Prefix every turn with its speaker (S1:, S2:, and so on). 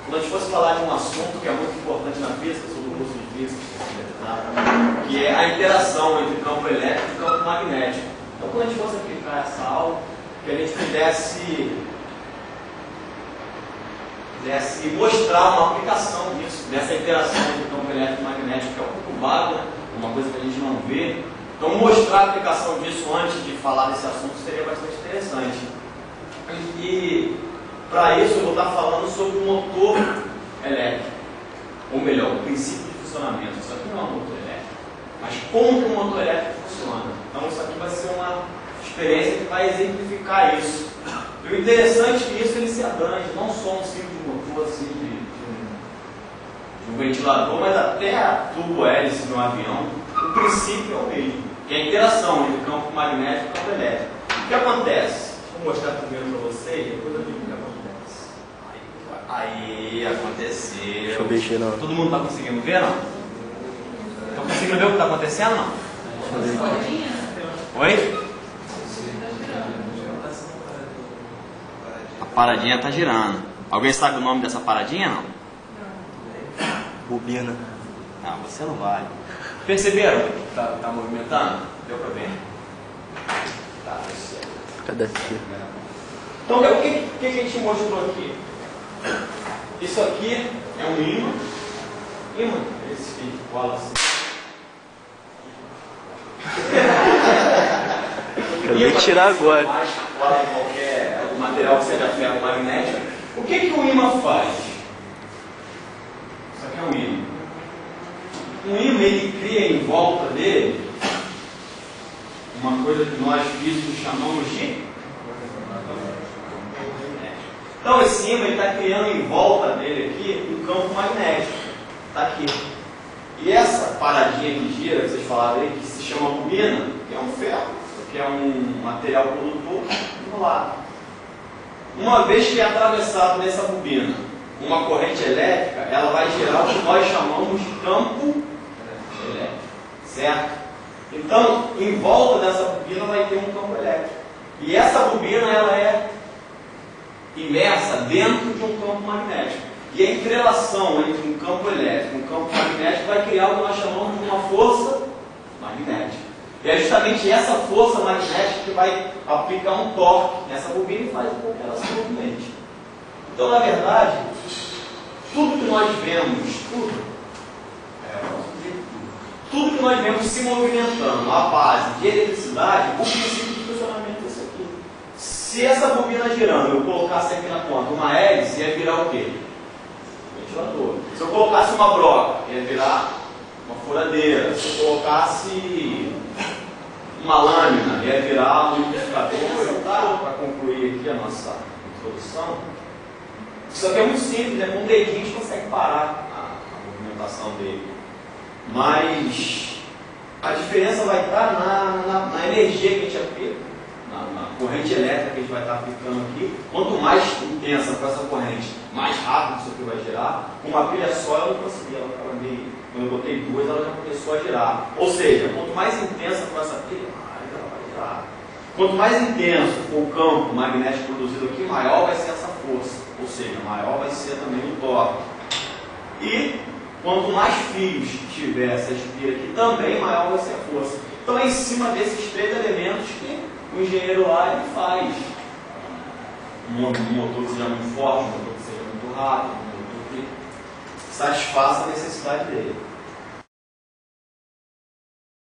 S1: quando a gente fosse falar de um assunto que é muito importante na física, sobre o curso de física, que é a interação entre campo elétrico e campo magnético. Então, quando a gente fosse aplicar essa aula, que a gente pudesse mostrar uma aplicação disso, dessa interação entre campo elétrico e magnético, que é um pouco vago, né? Uma coisa que a gente não vê. Então, mostrar a aplicação disso antes de falar desse assunto seria bastante interessante. E, para isso, eu vou estar falando sobre o motor elétrico. Ou melhor, o princípio de funcionamento. Isso aqui não é um motor elétrico, mas como que o motor elétrico funciona. Então, isso aqui vai ser uma experiência que vai exemplificar isso. E o interessante é que isso ele se abrange, não só um ciclo de motor, assim, de um ventilador, mas até a turbo-hélice de um avião. O princípio é o mesmo, que é a interação entre o campo magnético e o campo elétrico. O que acontece? Vou mostrar primeiro para vocês, depois eu digo o que acontece. Aí aconteceu.
S2: Deixa eu mexer, não.
S1: Todo mundo está conseguindo ver, não? Estão conseguindo ver o que está acontecendo, não? Oi? A paradinha está girando. Alguém sabe o nome dessa paradinha, não?
S2: Bobina.
S1: Não, você não vai. Perceberam que tá movimentando? Deu para ver? Tá, certo.
S2: Cadê aqui?
S1: Então, o que a gente mostrou aqui? Isso aqui é um ímã. Ímã, esse que cola assim.
S2: Acabei de tirar agora.
S1: Mais cola em qualquer material que seja ferro magnético. O que o ímã faz? Isso aqui é um ímã. Um ímã, ele cria em volta dele uma coisa que nós físicos chamamos de... Então esse ímã está criando em volta dele aqui um campo magnético. Está aqui. E essa paradinha que gira, que vocês falaram aí, que se chama bobina, que é um ferro, que é um material condutor, do lado. Uma vez que é atravessado nessa bobina uma corrente elétrica, ela vai gerar o que nós chamamos de campo elétrico. Certo? Então, em volta dessa bobina vai ter um campo elétrico. E essa bobina ela é imersa dentro de um campo magnético. E a entrelação entre um campo elétrico e um campo magnético vai criar o que nós chamamos de uma força magnética. E é justamente essa força magnética que vai aplicar um torque nessa bobina e faz com que ela se movimente. Então, na verdade, tudo que nós vemos, tudo que nós vemos se movimentando à base de eletricidade, o princípio de funcionamento é esse aqui. Se essa bobina girando, eu colocasse aqui na ponta uma hélice, ia virar o quê? Ventilador. Se eu colocasse uma broca, ia virar uma furadeira. Se eu colocasse uma lâmina, ia virar um liquidificador. Para concluir aqui a nossa introdução, isso aqui é muito simples, né? Com um dedinho a gente consegue parar a movimentação dele. Mas a diferença vai estar na energia que a gente aplica, na corrente elétrica que a gente vai estar aplicando aqui. Quanto mais intensa for essa corrente, mais rápido isso aqui vai girar. Com uma pilha só eu não consegui, ela estava meio... Quando eu botei duas, ela já começou a girar. Ou seja, quanto mais intensa for essa pilha, mais ela vai girar. Quanto mais intenso for o campo magnético produzido aqui, maior vai ser essa força. Ou seja, maior vai ser também o torque. E quanto mais fios tiver essa espira aqui, também maior vai ser a força. Então é em cima desses três elementos que o engenheiro lá ele faz um motor que seja muito forte, um motor que seja muito rápido, um motor que satisfaça a necessidade dele.